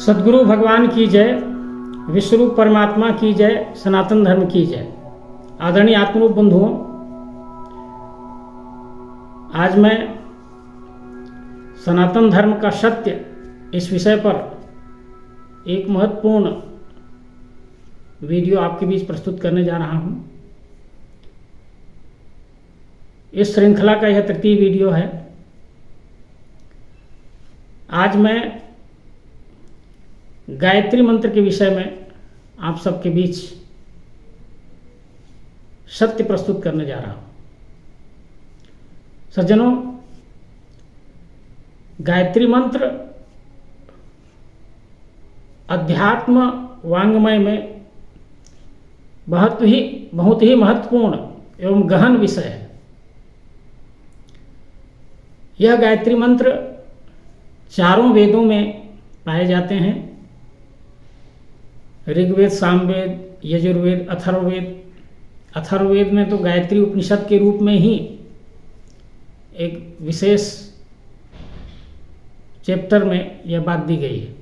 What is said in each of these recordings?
सद्गुरु भगवान की जय, विश्वरूप परमात्मा की जय, सनातन धर्म की जय। आदरणीय आत्मरूप बंधुओं, आज मैं सनातन धर्म का सत्य इस विषय पर एक महत्वपूर्ण वीडियो आपके बीच प्रस्तुत करने जा रहा हूं। इस श्रृंखला का यह तृतीय वीडियो है। आज मैं गायत्री मंत्र के विषय में आप सबके बीच सत्य प्रस्तुत करने जा रहा हूं। सज्जनों, गायत्री मंत्र अध्यात्म वांग्मय में बहुत ही महत्वपूर्ण एवं गहन विषय है। यह गायत्री मंत्र चारों वेदों में पाए जाते हैं। ऋग्वेद, सामवेद, यजुर्वेद, अथर्ववेद। अथर्ववेद में तो गायत्री उपनिषद के रूप में ही एक विशेष चैप्टर में यह बात दी गई है।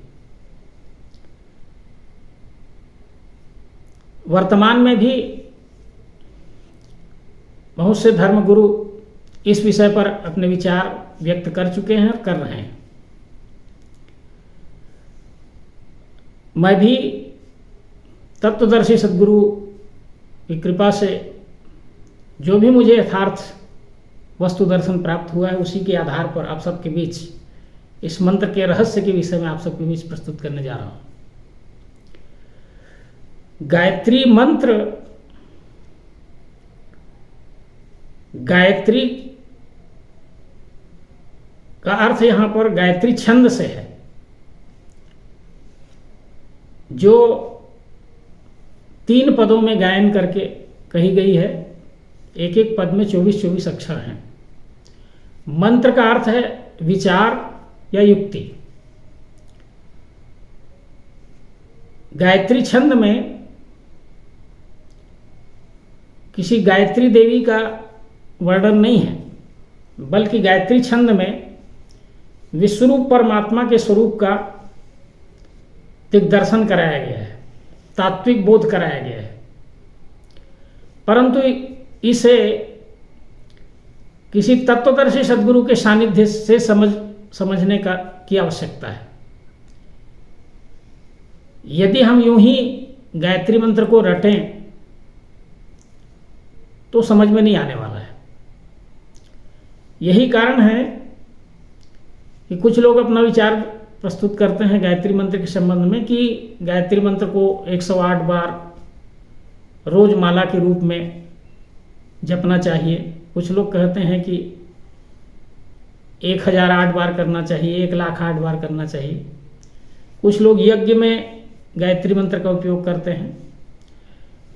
वर्तमान में भी बहुत से धर्मगुरु इस विषय पर अपने विचार व्यक्त कर चुके हैं और कर रहे हैं। मैं भी तत्वदर्शी सद्गुरु की कृपा से जो भी मुझे यथार्थ वस्तु दर्शन प्राप्त हुआ है, उसी के आधार पर आप सबके बीच इस मंत्र के रहस्य के विषय में आप सबके बीच प्रस्तुत करने जा रहा हूं। गायत्री मंत्र, गायत्री का अर्थ यहां पर गायत्री छंद से है, जो 3 पदों में गायन करके कही गई है। एक एक पद में 24-24 अक्षर हैं। मंत्र का अर्थ है विचार या युक्ति। गायत्री छंद में किसी गायत्री देवी का वर्णन नहीं है, बल्कि गायत्री छंद में विश्वरूप परमात्मा के स्वरूप का दिग्दर्शन कराया गया है, तात्विक बोध कराया गया है। परंतु इसे किसी तत्वदर्शी सद्गुरु के सानिध्य से समझने की आवश्यकता है। यदि हम यूं ही गायत्री मंत्र को रटें तो समझ में नहीं आने वाला है। यही कारण है कि कुछ लोग अपना विचार प्रस्तुत करते हैं गायत्री मंत्र के संबंध में कि गायत्री मंत्र को 108 बार रोज माला के रूप में जपना चाहिए। कुछ लोग कहते हैं कि 1008 बार करना चाहिए, 1,08 बार करना चाहिए। कुछ लोग यज्ञ में गायत्री मंत्र का उपयोग करते हैं।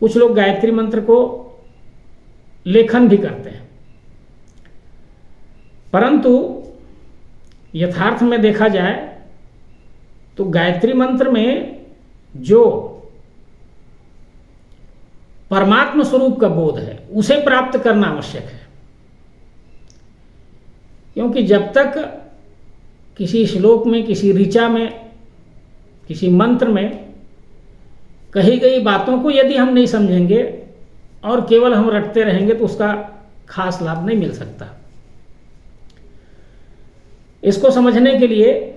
कुछ लोग गायत्री मंत्र को लेखन भी करते हैं। परंतु यथार्थ में देखा जाए तो गायत्री मंत्र में जो परमात्म स्वरूप का बोध है, उसे प्राप्त करना आवश्यक है। क्योंकि जब तक किसी श्लोक में, किसी ऋचा में, किसी मंत्र में कही गई बातों को यदि हम नहीं समझेंगे और केवल हम रटते रहेंगे तो उसका खास लाभ नहीं मिल सकता। इसको समझने के लिए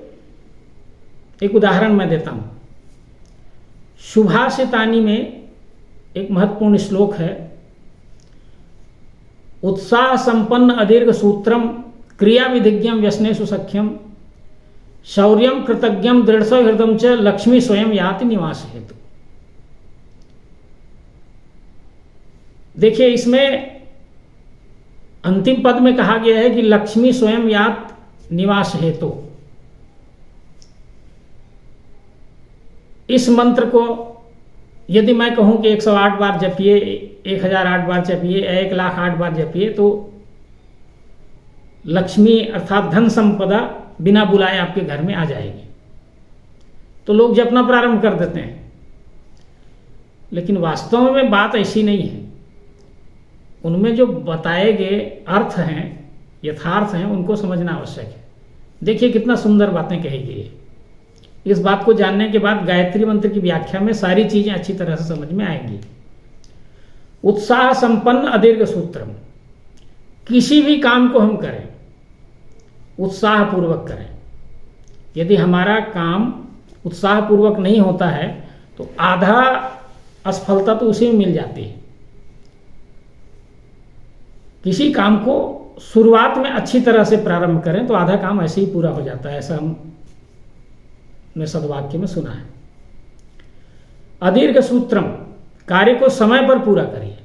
एक उदाहरण मैं देता हूं। सुभाषितानी में एक महत्वपूर्ण श्लोक है। उत्साह संपन्न अदीर्घ सूत्रम क्रिया विधिज्ञम व्यसनेषु सख्यम शौर्यम कृतज्ञम दृढ़ हृदय च लक्ष्मी स्वयं याति निवास हेतु। देखिए, इसमें अंतिम पद में कहा गया है कि लक्ष्मी स्वयं यात निवास हेतु। इस मंत्र को यदि मैं कहूं कि 108 बार जपिए, 1008 बार जपिए, 1,08 बार जपिए, तो लक्ष्मी अर्थात धन संपदा बिना बुलाए आपके घर में आ जाएगी। तो लोग जपना प्रारंभ कर देते हैं। लेकिन वास्तव में बात ऐसी नहीं है। उनमें जो बताए गए अर्थ हैं, यथार्थ हैं, उनको समझना आवश्यक है। देखिए कितना सुंदर बातें कही गई है। इस बात को जानने के बाद गायत्री मंत्र की व्याख्या में सारी चीजें अच्छी तरह से समझ में आएंगी। उत्साह संपन्न अदीर्घ सूत्रम, किसी भी काम को हम करें उत्साह पूर्वक करें। यदि हमारा काम उत्साह पूर्वक नहीं होता है तो आधा असफलता तो उसी में मिल जाती है। किसी काम को शुरुआत में अच्छी तरह से प्रारंभ करें तो आधा काम ऐसे ही पूरा हो जाता है, ऐसा हमने सद्वाक्य में सुना है। अदीर्घ सूत्रम, कार्य को समय पर पूरा करिए।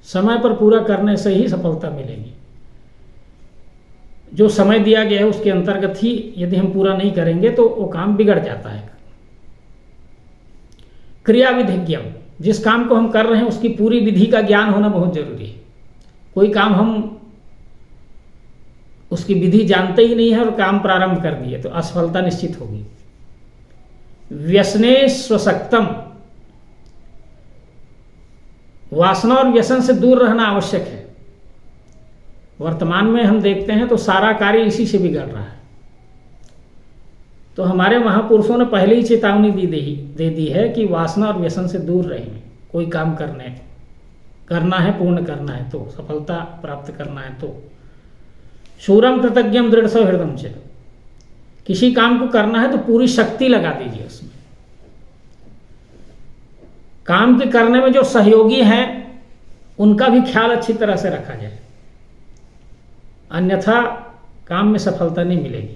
समय पर पूरा करने से ही सफलता मिलेगी। जो समय दिया गया है उसके अंतर्गत ही यदि हम पूरा नहीं करेंगे तो वो काम बिगड़ जाता है। क्रिया विधिज्ञम, जिस काम को हम कर रहे हैं उसकी पूरी विधि का ज्ञान होना बहुत जरूरी है। कोई काम हम उसकी विधि जानते ही नहीं है और काम प्रारंभ कर दिए तो असफलता निश्चित होगी। व्यसने स्वशक्तम, वासना और व्यसन से दूर रहना आवश्यक है। वर्तमान में हम देखते हैं तो सारा कार्य इसी से बिगड़ रहा है। तो हमारे महापुरुषों ने पहले ही चेतावनी दे दी है कि वासना और व्यसन से दूर रहें। कोई काम करना है, पूर्ण करना है तो, सफलता प्राप्त करना है तो। शूरम कृतज्ञम दृढ़ सौहृदम च, किसी काम को करना है तो पूरी शक्ति लगा दीजिए उसमें। काम के करने में जो सहयोगी हैं उनका भी ख्याल अच्छी तरह से रखा जाए, अन्यथा काम में सफलता नहीं मिलेगी।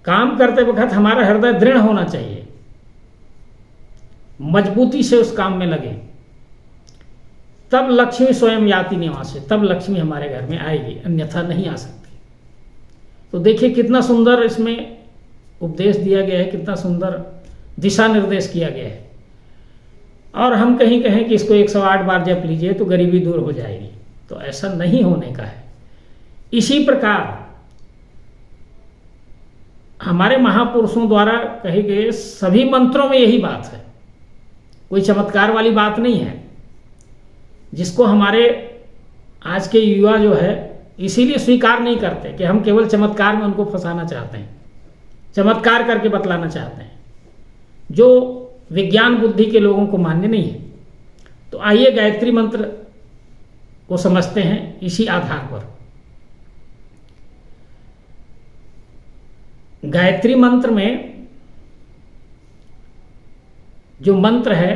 काम करते वक्त हमारा हृदय दृढ़ होना चाहिए, मजबूती से उस काम में लगे, तब लक्ष्मी स्वयं याति निवास है, तब लक्ष्मी हमारे घर में आएगी, अन्यथा नहीं आ सकती। तो देखिए कितना सुंदर इसमें उपदेश दिया गया है, कितना सुंदर दिशा निर्देश किया गया है। और हम कहीं कहें कि इसको 108 बार जप लीजिए तो गरीबी दूर हो जाएगी, तो ऐसा नहीं होने का है। इसी प्रकार हमारे महापुरुषों द्वारा कहे गए सभी मंत्रों में यही बात है, कोई चमत्कार वाली बात नहीं है, जिसको हमारे आज के युवा जो है इसीलिए स्वीकार नहीं करते कि हम केवल चमत्कार में उनको फंसाना चाहते हैं, चमत्कार करके बतलाना चाहते हैं, जो विज्ञान बुद्धि के लोगों को मान्य नहीं है। तो आइए गायत्री मंत्र को समझते हैं इसी आधार पर। गायत्री मंत्र में जो मंत्र है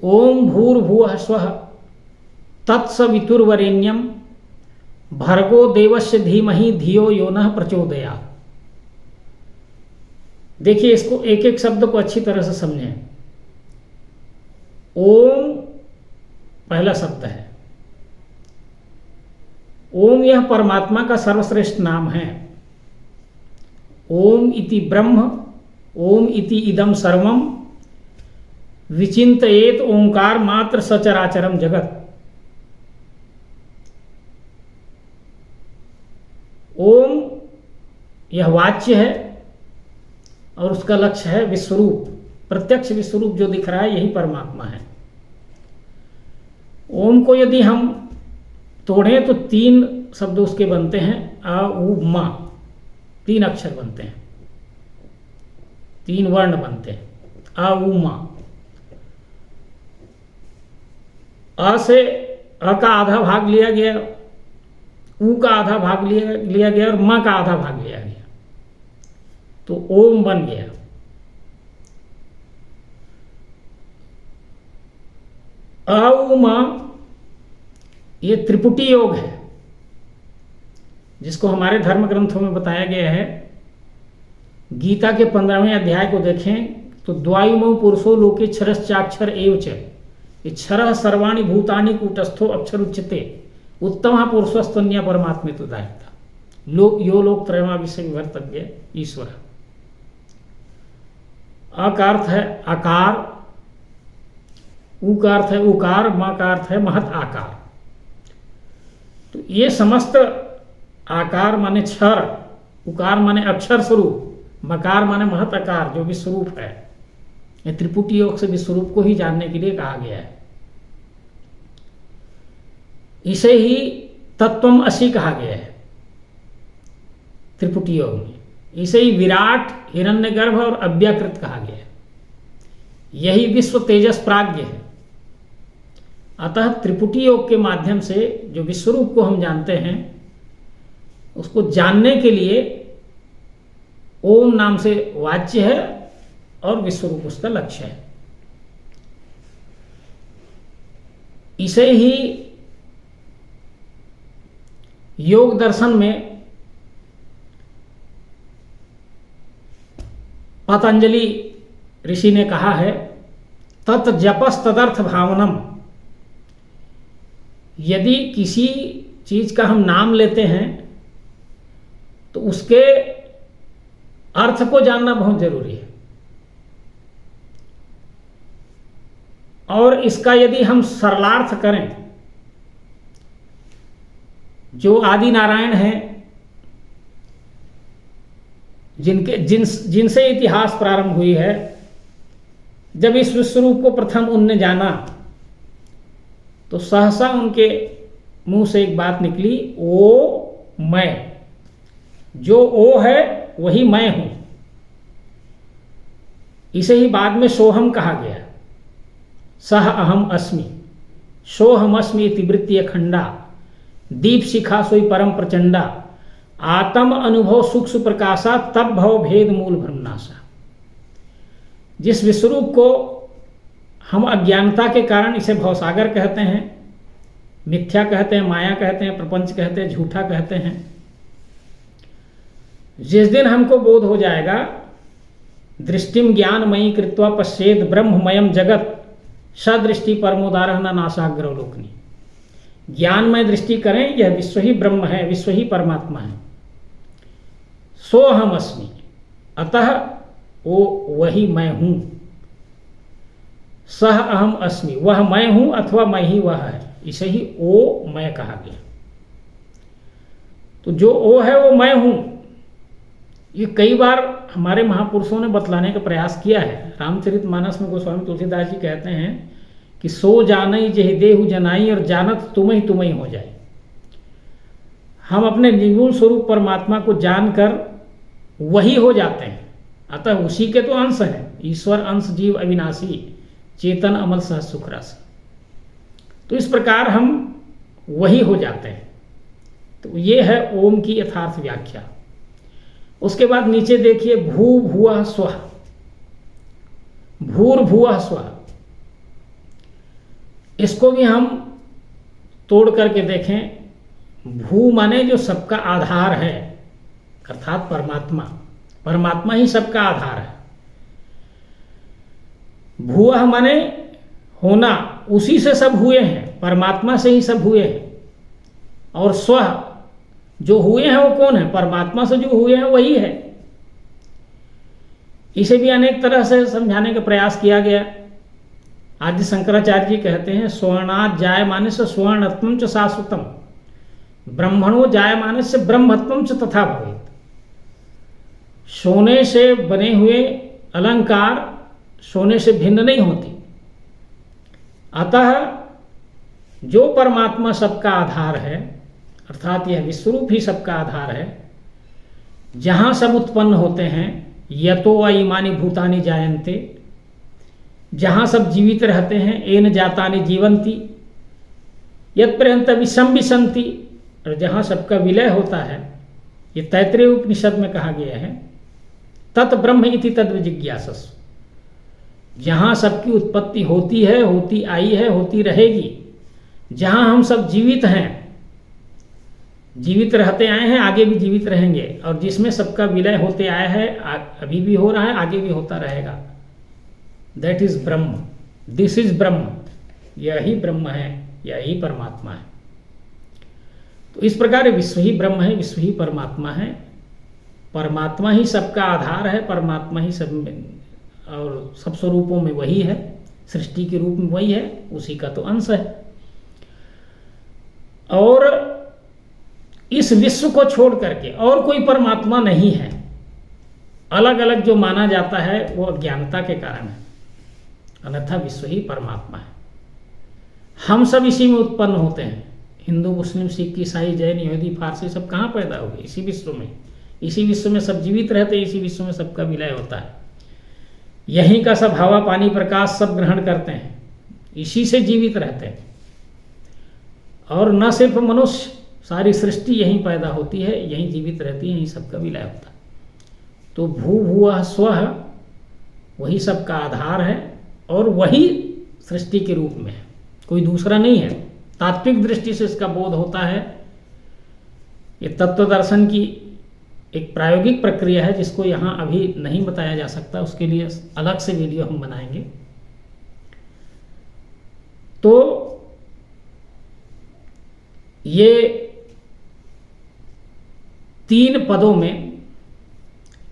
ओम भूर्भुवः स्वः तत्सवितुर्वरेण्यम भर्गो देवस्य धीमहि धियो यो नः प्रचोदयात्। देखिए इसको एक एक शब्द को अच्छी तरह से समझें। ओम पहला शब्द है। ओम यह परमात्मा का सर्वश्रेष्ठ नाम है। ओम इति ब्रह्म, ओम इति इदम सर्वम विचिंतयेत ओंकार मात्र सचराचरम जगत। ओम यह वाच्य है और उसका लक्ष्य है विश्वरूप, प्रत्यक्ष विश्वरूप जो दिख रहा है यही परमात्मा है। ओम को यदि हम तोड़ें तो 3 शब्द उसके बनते हैं, आ उ मा, 3 अक्षर बनते हैं, 3 वर्ण बनते हैं, आ उ मा। अ से अ का आधा भाग लिया गया, उ का आधा भाग लिया गया और मा का आधा भाग लिया गया, तो ओम बन गया। अ उ मा ये त्रिपुटी योग है, जिसको हमारे धर्म ग्रंथों में बताया गया है। गीता के 15वें अध्याय को देखें तो द्वायुमौ पुरुषो लोके क्षरश्चाक्षर एव च, ये क्षरः सर्वाणि भूतानि कूटस्थो अक्षर उच्यते उत्तमः पुरुषस्तन्य परमात्मेतु दायिता यो लोक त्रयमा विषय विवर्तव्य ईश्वर। अ का अर्थ है आकार, उ का अर्थ है उकार, म का अर्थ है महत आकार। तो ये समस्त आकार माने क्षर, उकार माने अक्षर स्वरूप, मकार माने महत आकार जो विश्वरूप है, ये त्रिपुटी योग से विश्वरूप को ही जानने के लिए कहा गया है। इसे ही तत्वम असि कहा गया है त्रिपुटी योग में। इसे ही विराट, हिरण्यगर्भ और अव्याकृत कहा गया है। यही विश्व तेजस प्राज्ञ है। अतः त्रिपुटी योग के माध्यम से जो विश्वरूप को हम जानते हैं, उसको जानने के लिए ओम नाम से वाच्य है और विश्वरूप उसका लक्ष्य है। इसे ही योग दर्शन में पतंजलि ऋषि ने कहा है, तत् जपस तदर्थ भावनम। यदि किसी चीज का हम नाम लेते हैं तो उसके अर्थ को जानना बहुत जरूरी है। और इसका यदि हम सरलार्थ करें, जो आदि नारायण हैं, जिनसे इतिहास प्रारंभ हुई है, जब इस विश्वरूप को प्रथम उनने जाना तो सहसा उनके मुंह से एक बात निकली, ओ मैं। जो ओ है वही मैं हूं। इसे ही बाद में सोहम कहा गया। सह अहम अस्मि, सोहम अस्मि इति वृत्ति खंडा, दीप शिखा सोई परम प्रचंडा, आत्म अनुभव सूक्ष्म प्रकाशा, तब भव भेद मूल भ्रमनाशा। जिस विश्वरूप को हम अज्ञानता के कारण इसे भवसागर कहते हैं, मिथ्या कहते हैं, माया कहते हैं, प्रपंच कहते हैं, झूठा कहते हैं, जिस दिन हमको बोध हो जाएगा, दृष्टिम ज्ञानमयी कृत्वा पश्चेद ब्रह्ममयम जगत सदृष्टि परमोदारः न नासाग्रवलोकनी। ज्ञानमय दृष्टि करें, यह विश्व ही ब्रह्म है, विश्व ही परमात्मा है। सो हम अस्मि, अतः वो वही मैं हूं। सह अहम अस्मि, वह मैं हूं अथवा मैं ही वह है, इसे ही ओ मैं कहा गया। तो जो ओ है वो मैं हूं, ये कई बार हमारे महापुरुषों ने बतलाने का प्रयास किया है। रामचरितमानस में गोस्वामी तुलसीदास जी कहते हैं कि सो जानई जेहि देहु जनाई, और जानत तुम ही हो जाए। हम अपने निर्गुण स्वरूप परमात्मा को जानकर वही हो जाते हैं, अतः उसी के तो अंश हैं। ईश्वर अंश जीव अविनाशी, चेतन अमल सह सुख राशि। तो इस प्रकार हम वही हो जाते हैं। तो ये है ओम की यथार्थ व्याख्या। उसके बाद नीचे देखिए, भू भुवः स्वः, भूर्भुवः स्वः। इसको भी हम तोड़ करके देखें। भू माने जो सबका आधार है, अर्थात परमात्मा। परमात्मा ही सबका आधार है। भुवः माने होना, उसी से सब हुए हैं, परमात्मा से ही सब हुए हैं। और स्वः, जो हुए हैं वो कौन है? परमात्मा से जो हुए हैं वही है। इसे भी अनेक तरह से समझाने का प्रयास किया गया। आदि शंकराचार्य जी कहते हैं, स्वर्णात् जायमाने से स्वर्णत्वं च शाश्वतम, ब्रह्मणो जायमाने से ब्रह्मत्वं च तथा भवेत्। सोने से बने हुए अलंकार सोने से भिन्न नहीं होती। अतः जो परमात्मा सबका आधार है, अर्थात यह विश्वरूप ही सबका आधार है, जहाँ सब उत्पन्न होते हैं, यतो इमानि भूतानि जायन्ते, जहाँ सब जीवित रहते हैं, एन जातानि जीवन्ति, यत् पर्यन्त विषम विसन्ति, और जहाँ सबका विलय होता है, ये तैत्तिरीय उपनिषद में कहा गया है, तत् ब्रह्म इति तद्विजिज्ञासस्। जहाँ सबकी उत्पत्ति होती है, होती आई है, होती रहेगी, जहाँ हम सब जीवित हैं, जीवित रहते आए हैं, आगे भी जीवित रहेंगे, और जिसमें सबका विलय होते आया है, अभी भी हो रहा है, आगे भी होता रहेगा, that is Brahma, this is ब्रह्म। यही ब्रह्म है, यही परमात्मा है। तो इस प्रकार विश्व ही ब्रह्म है, विश्व ही परमात्मा है। परमात्मा ही सबका आधार है, परमात्मा ही सब में, और सब स्वरूपों में वही है, सृष्टि के रूप में वही है, उसी का तो अंश है। और इस विश्व को छोड़ करके और कोई परमात्मा नहीं है। अलग अलग जो माना जाता है वो अज्ञानता के कारण है, अन्यथा विश्व ही परमात्मा है। हम सब इसी में उत्पन्न होते हैं। हिंदू, मुस्लिम, सिख, ईसाई, जैन, यहूदी, फारसी सब कहाँ पैदा हुए? इसी विश्व में। इसी विश्व में सब जीवित रहते, इसी विश्व में सबका विलय होता है। यहीं का सब हवा पानी प्रकाश सब ग्रहण करते हैं, इसी से जीवित रहते हैं। और न सिर्फ मनुष्य, सारी सृष्टि यहीं पैदा होती है, यहीं जीवित रहती है, यहीं सबका विलय होता है। तो भू भुवः स्वः वही सबका आधार है और वही सृष्टि के रूप में है, कोई दूसरा नहीं है। तात्विक दृष्टि से इसका बोध होता है। ये तत्व दर्शन की एक प्रायोगिक प्रक्रिया है जिसको यहाँ अभी नहीं बताया जा सकता, उसके लिए अलग से वीडियो हम बनाएंगे। तो ये 3 पदों में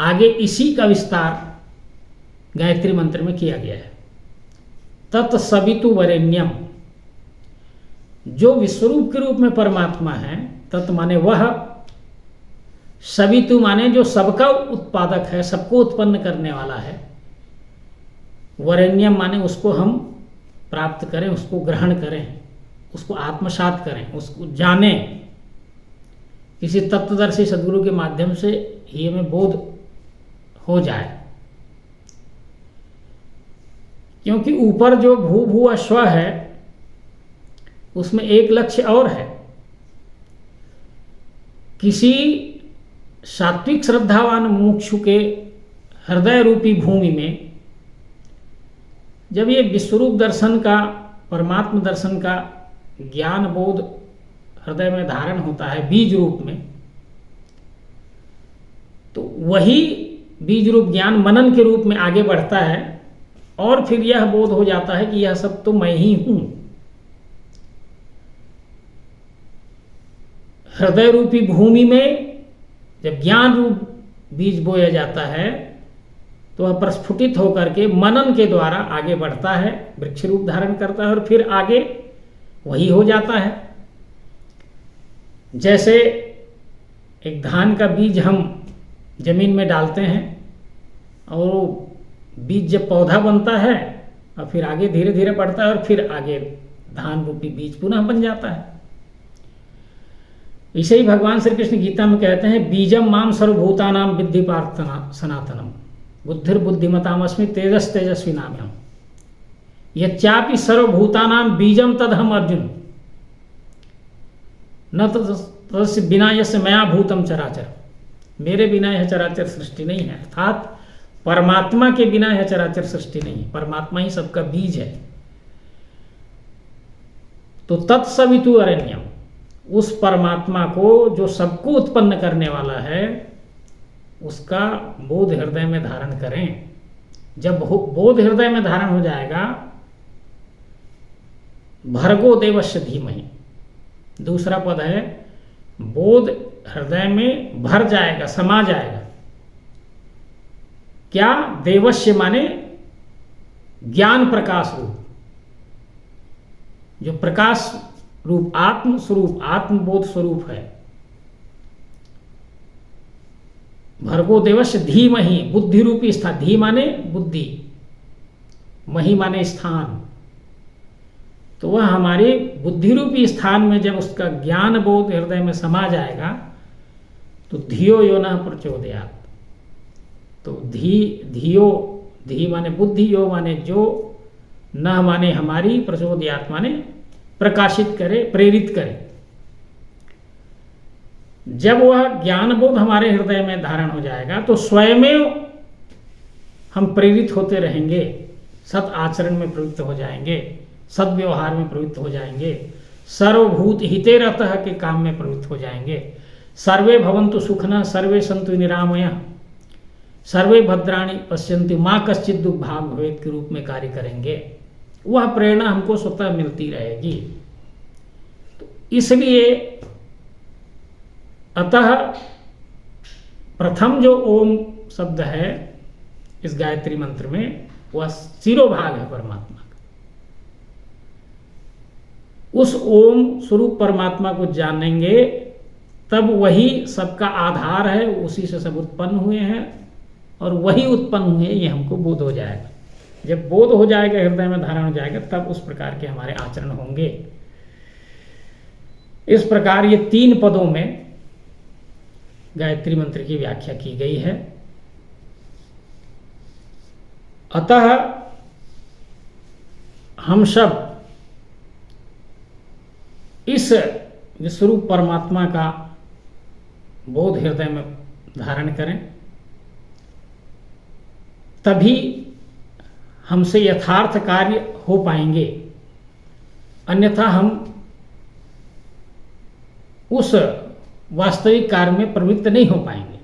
आगे इसी का विस्तार गायत्री मंत्र में किया गया है। तत्सवितु वरेण्यम, जो विश्वरूप के रूप में परमात्मा है, तत् माने वह, सवितु माने जो सबका उत्पादक है, सबको उत्पन्न करने वाला है, वरेण्यम माने उसको हम प्राप्त करें, उसको ग्रहण करें, उसको आत्मसात करें, उसको जानें। किसी तत्वदर्शी सद्गुरु के माध्यम से ही हमें बोध हो जाए। क्योंकि ऊपर जो भू भू स्व है उसमें एक लक्ष्य और है। किसी सात्विक श्रद्धावान मुमुक्षु के हृदय रूपी भूमि में जब ये विश्वरूप दर्शन का, परमात्म दर्शन का ज्ञान बोध हृदय में धारण होता है बीज रूप में, तो वही बीज रूप ज्ञान मनन के रूप में आगे बढ़ता है और फिर यह बोध हो जाता है कि यह सब तो मैं ही हूं। हृदय रूपी भूमि में जब ज्ञान रूप बीज बोया जाता है तो वह प्रस्फुटित होकर के मनन के द्वारा आगे बढ़ता है, वृक्ष रूप धारण करता है और फिर आगे वही हो जाता है। जैसे एक धान का बीज हम जमीन में डालते हैं और बीज जब पौधा बनता है और फिर आगे धीरे धीरे बढ़ता है और फिर आगे धान रूपी बीज पुनः बन जाता है। इसे ही भगवान श्री कृष्ण गीता में कहते हैं, बीजम माम सर्वभूतानाम विद्धि पार्थ सनातनम बुद्धिर्बुद्धिमतामस्मि तेजस तेजस्वी नाम्यहम् यच्चापि सर्वभूतानाम बीजम तदहम अर्जुन न तस्य बिना यस्य मया भूतम चराचर, मेरे बिना यह चराचर सृष्टि नहीं है। अर्थात परमात्मा के बिना यह चराचर सृष्टि नहीं है, परमात्मा ही सबका बीज है। तो तत्सवितु अरण्यम, उस परमात्मा को जो सबको उत्पन्न करने वाला है उसका बोध हृदय में धारण करें। जब बोध हृदय में धारण हो जाएगा, भर्गो देवस्य धीमहि, दूसरा पद है, बोध हृदय में भर जाएगा, समा जाएगा। क्या? देवस्य माने ज्ञान प्रकाश रूप, जो प्रकाश रूप आत्म स्वरूप, आत्मबोध स्वरूप है। भर्गो देवस्य धीमहि, बुद्धि रूपी स्थान, धी माने बुद्धि, मही माने स्थान, तो वह हमारे बुद्धि रूपी स्थान में जब उसका ज्ञान बोध हृदय में समा जाएगा तो धियो यो न प्रचोदयात्, तो धियो, धी माने बुद्धि, यो माने जो, न माने हमारी, प्रचोदयात् माने प्रकाशित करे, प्रेरित करे। जब वह ज्ञान बोध हमारे हृदय में धारण हो जाएगा तो स्वयं हम प्रेरित होते रहेंगे, सत आचरण में प्रवृत्त हो जाएंगे, सद्व्यवहार में प्रवृत्त हो जाएंगे, सर्वभूत हिते रतः के काम में प्रवृत्त हो जाएंगे। सर्वे भवन्तु सुखिनः सर्वे सन्तु निरामयः सर्वे भद्राणि पश्यन्ति माँ कश्चित् दुर्भाग भवेत् के रूप में कार्य करेंगे। वह प्रेरणा हमको स्वतः मिलती रहेगी। तो इसलिए अतः प्रथम जो ओम शब्द है इस गायत्री मंत्र में, वह शिरोभाग है परमात्मा का। उस ओम स्वरूप परमात्मा को जानेंगे तब वही सबका आधार है, उसी से सब उत्पन्न हुए हैं और वही उत्पन्न हुए, ये हमको बोध हो जाएगा। जब बोध हो जाएगा, हृदय में धारण हो जाएगा, तब उस प्रकार के हमारे आचरण होंगे। इस प्रकार ये 3 पदों में गायत्री मंत्र की व्याख्या की गई है। अतः हम सब इस विश्वरूप परमात्मा का बोध हृदय में धारण करें, तभी हमसे यथार्थ कार्य हो पाएंगे, अन्यथा हम उस वास्तविक कार्य में प्रवृत्त नहीं हो पाएंगे।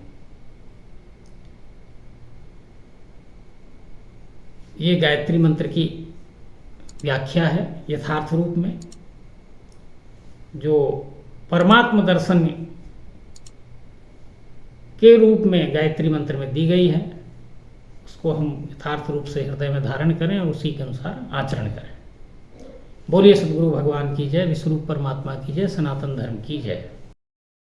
ये गायत्री मंत्र की व्याख्या है यथार्थ रूप में, जो परमात्म दर्शन के रूप में गायत्री मंत्र में दी गई है, उसको हम यथार्थ रूप से हृदय में धारण करें और उसी के अनुसार आचरण करें। बोलिए सद्गुरु भगवान की जय, विश्वरूप परमात्मा की जय, सनातन धर्म की जय।